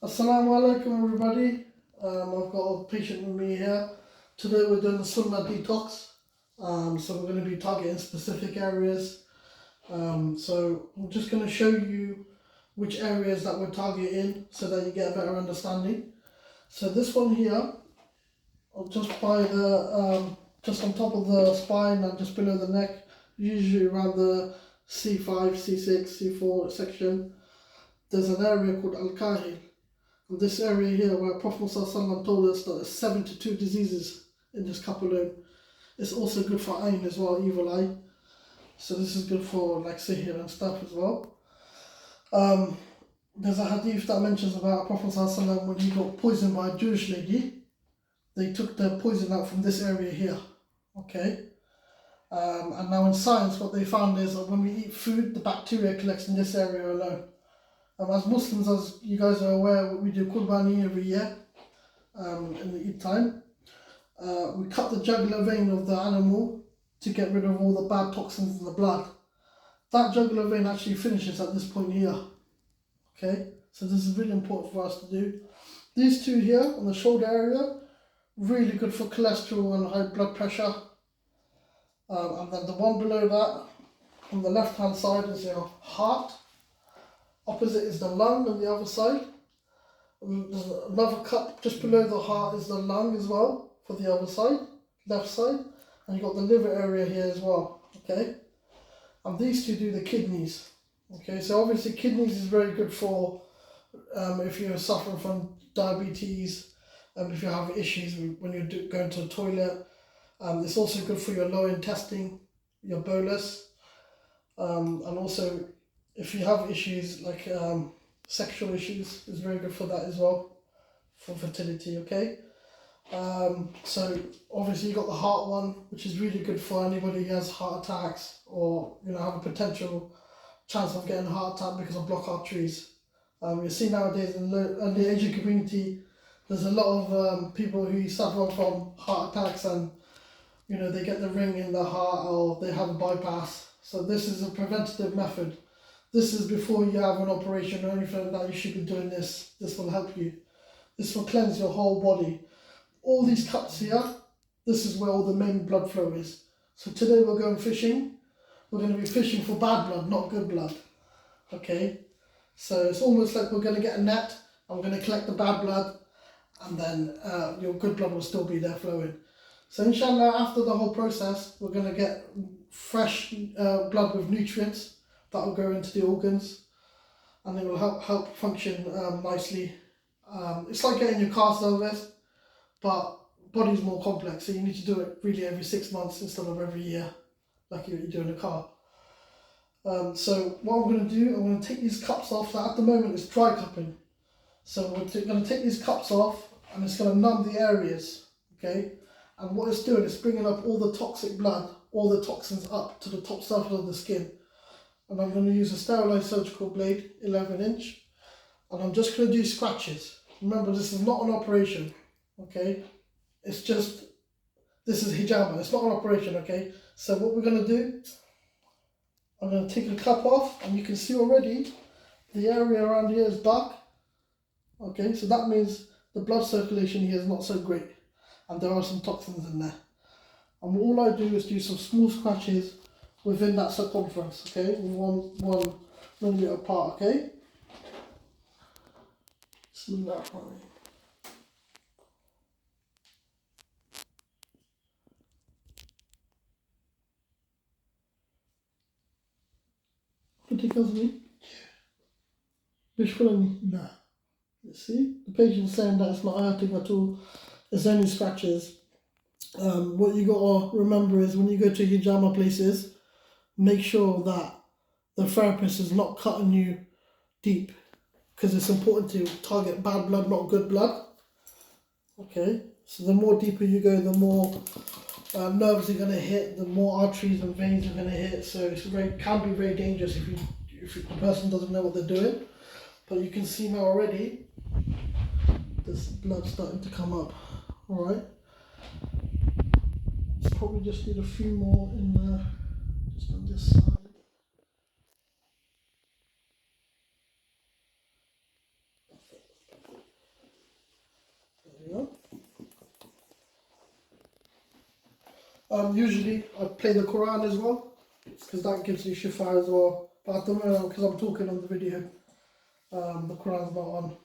Assalamu alaikum everybody. I've got a patient with me here. Today we're doing the sunnah detox. So we're going to be targeting specific areas. So I'm just going to show you which areas that we're targeting so that you get a better understanding. So this one here, just by the just on top of the spine and just below the neck, usually around the C5, C6, C4 section, there's an area called Al-Kahil. This area here where Prophet ﷺ told us that there's 72 diseases in this cup alone. It's also good for ayn as well, evil eye. So this is good for like sihr and stuff as well. There's a hadith that mentions about Prophet ﷺ when he got poisoned by a Jewish lady. They took the poison out from this area here. Okay. And now in science what they found is that when we eat food, the bacteria collects in this area alone. As Muslims, as you guys are aware, we do Qurbani every year in the Eid time. We cut the jugular vein of the animal to get rid of all the bad toxins in the blood. That jugular vein actually finishes at this point here. Okay, so this is really important for us to do. These two here on the shoulder area, really good for cholesterol and high blood pressure. And then the one below that, on the left hand side, is your heart. Opposite is the lung on the other side. And there's another cup just below the heart is the lung as well for the other side, left side. And you've got the liver area here as well, okay? And these two do the kidneys, okay? So obviously kidneys is very good for if you're suffering from diabetes, if you have issues when you're going to the toilet. It's also good for your lower intestine, your bolus, and also if you have issues like sexual issues, it's very good for that as well, for fertility, okay? So obviously you got the heart one, which is really good for anybody who has heart attacks or have a potential chance of getting a heart attack because of blocked arteries. You see nowadays in the Asian community, there's a lot of people who suffer from heart attacks and they get the ring in the heart or they have a bypass. So this is a preventative method. This is before you have an operation or anything like that. You should be doing this. This will help you. This will cleanse your whole body. All these cups here, this is where all the main blood flow is. So today we're going fishing. We're going to be fishing for bad blood, not good blood. Okay? So it's almost like we're going to get a net and we're going to collect the bad blood and then your good blood will still be there flowing. So inshallah, after the whole process, we're going to get fresh blood with nutrients that will go into the organs and it will help function nicely. It's like getting your car serviced, but body's more complex, so you need to do it really every 6 months instead of every year, like you do in a car. So what I'm going to do, I'm going to take these cups off. So at the moment it's dry cupping. So we're going to take these cups off and it's going to numb the areas, okay? And what it's doing is bringing up all the toxic blood, all the toxins up to the top surface of the skin. And I'm going to use a sterilised surgical blade, 11-inch, and I'm just going to do scratches. Remember, this is not an operation, okay? It's just, this is hijama, it's not an operation, okay? So what we're going to do, I'm going to take a cup off, and you can see already the area around here is dark, okay? So that means the blood circulation here is not so great, and there are some toxins in there. And all I do is do some small scratches within that circumference, okay? One millimeter apart, okay? Bismillah. No. You see? The patient's saying that it's not hurting at all. It's only scratches. What you gotta remember is when you go to hijama places, make sure that the therapist is not cutting you deep, because it's important to target bad blood, not good blood. Okay, so the more deeper you go, the more nerves are going to hit, the more arteries and veins are going to hit. So it can be very dangerous if the person doesn't know what they're doing. But you can see now already, this blood starting to come up. All right, let's probably just need a few more in there, just on this side. Usually I play the Quran as well, because that gives you shifa as well. But at the moment, because I'm talking on the video, the Quran's not on.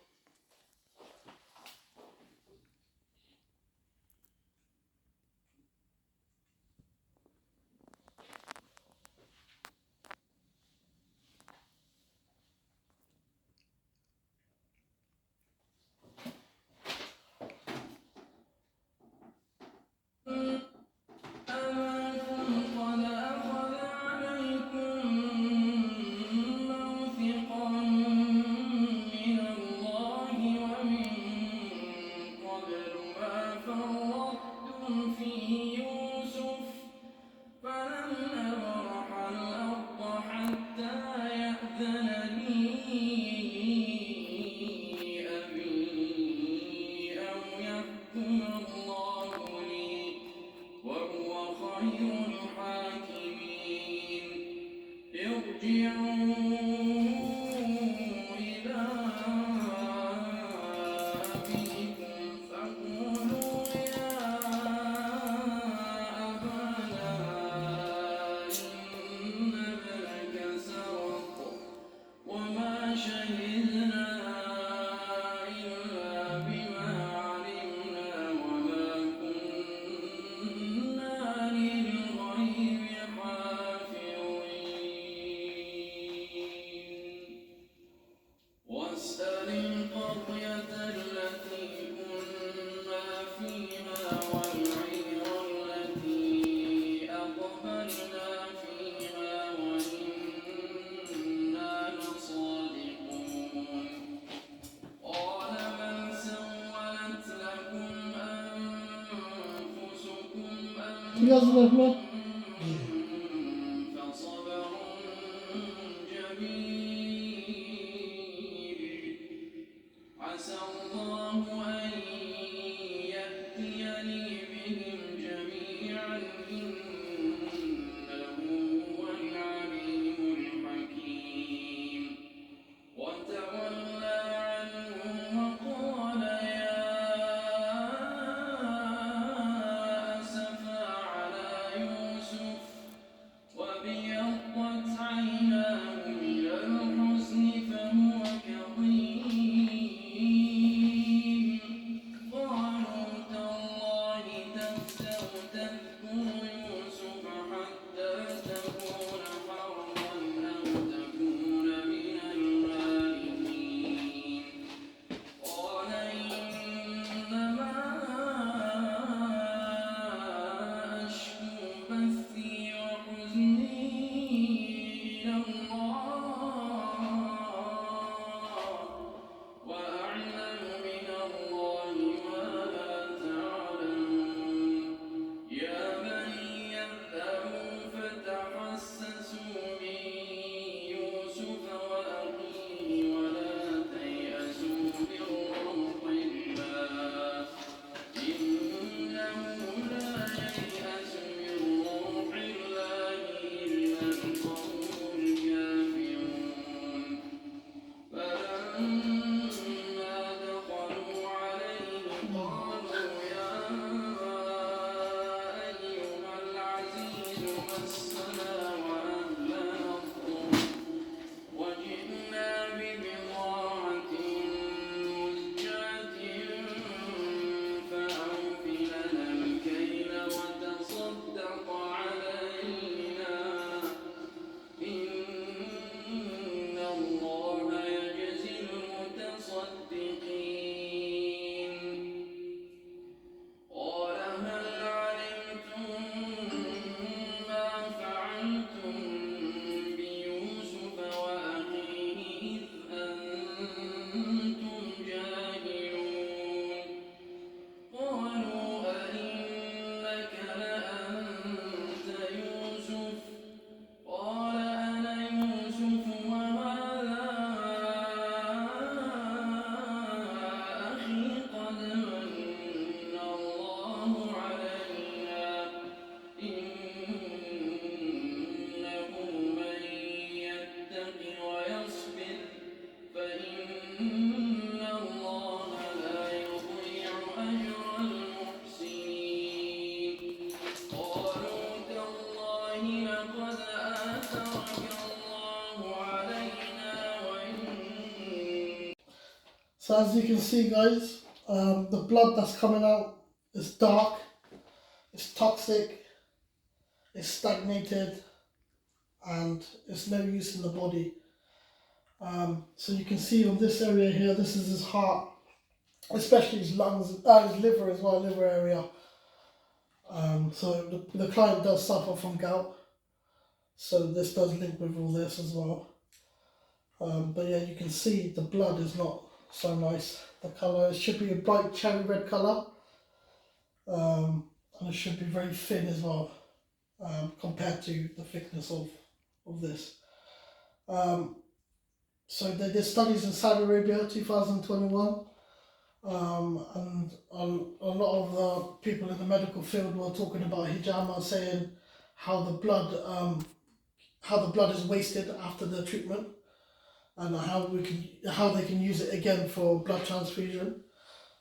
So as you can see, guys, the blood that's coming out is dark, it's toxic, it's stagnated, and it's no use in the body. So you can see on this area here, this is his heart, especially his lungs, his liver as well, liver area. So the client does suffer from gout, so this does link with all this as well. But yeah, you can see the blood is not so nice. The colour, it should be a bright cherry red colour, and it should be very thin as well, compared to the thickness of this. So they did studies in Saudi Arabia 2021, and a lot of the people in the medical field were talking about hijama, saying how the blood is wasted after the treatment, and how they can use it again for blood transfusion.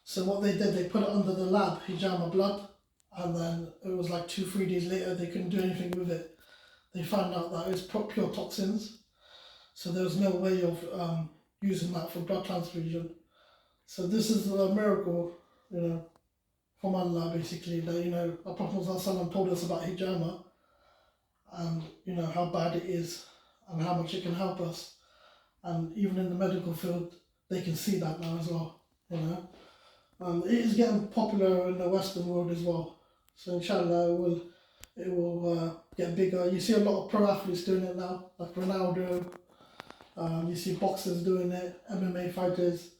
So what they did, they put it under the lab, hijama blood, and then it was like 2-3 days later they couldn't do anything with it. They found out that it was pure toxins, so there was no way of using that for blood transfusion. So this is a miracle, from Allah, basically, that our Prophet ﷺ told us about hijama, and how bad it is and how much it can help us. And even in the medical field, they can see that now as well. It is getting popular in the Western world as well. So inshallah, it will get bigger. You see a lot of pro athletes doing it now, like Ronaldo. You see boxers doing it, MMA fighters.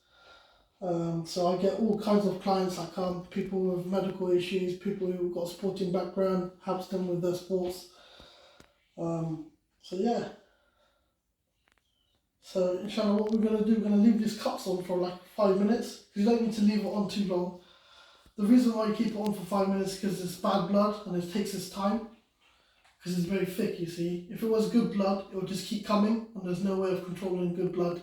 So I get all kinds of clients that come, people with medical issues, people who've got a sporting background, helps them with their sports. So yeah. So inshallah, what we're going to do, we're going to leave these cups on for like 5 minutes. You don't need to leave it on too long. The reason why you keep it on for 5 minutes is because it's bad blood and it takes its time, because it's very thick, you see. If it was good blood, it would just keep coming, and there's no way of controlling good blood.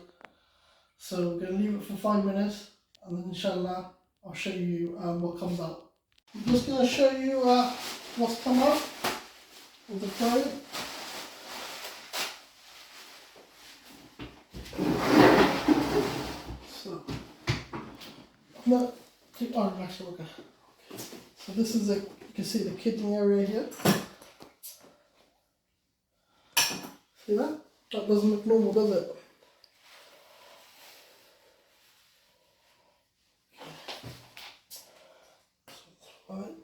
So we're going to leave it for 5 minutes, and then inshallah I'll show you what comes out. I'm just going to show you what's come out of the client. So, okay. So this is you can see the kidney area here. See that? That doesn't look normal, does it? Right.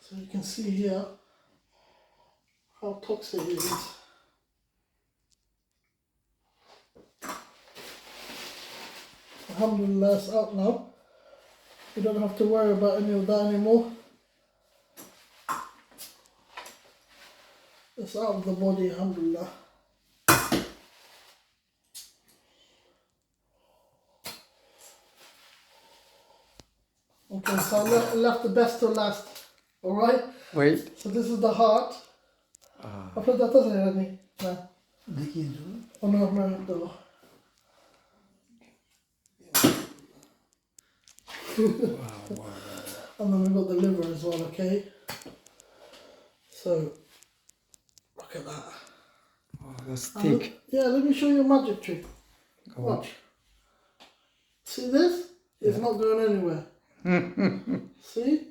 So you can see here how toxic it is. Alhamdulillah, it's out now. We don't have to worry about any of that anymore. It's out of the body, alhamdulillah. Okay, so I left the best to last. Alright? Wait. So this is the heart. After that doesn't have any. No. Oh no, no. Wow. And then we've got the liver as well, okay? So, look at that. Oh, that's thick. Yeah, let me show you a magic trick. Go on. Watch. See this? It's not going anywhere. See?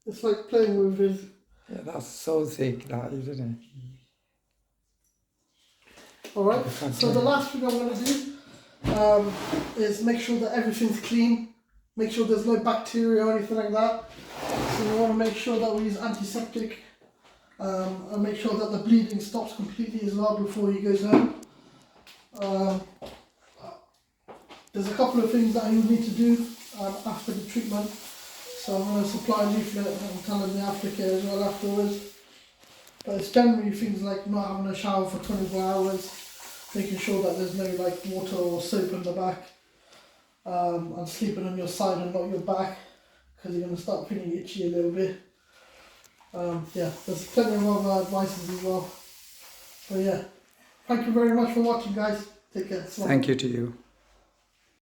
It's like playing with his... Yeah, that's so thick, that, isn't it? Alright, so the last thing I'm going to do is make sure that everything's clean. Make sure there's no bacteria or anything like that. So we want to make sure that we use antiseptic and make sure that the bleeding stops completely as well before he goes home. There's a couple of things that you need to do after the treatment. So I'm going to supply a leaflet and tell him the aftercare as well afterwards. But it's generally things like not having a shower for 24 hours, making sure that there's no like water or soap in the back, and sleeping on your side and not your back, because you're going to start feeling itchy a little bit. Yeah, there's plenty of other advices as well. But yeah, thank you very much for watching, guys. Take care. Thank you to you.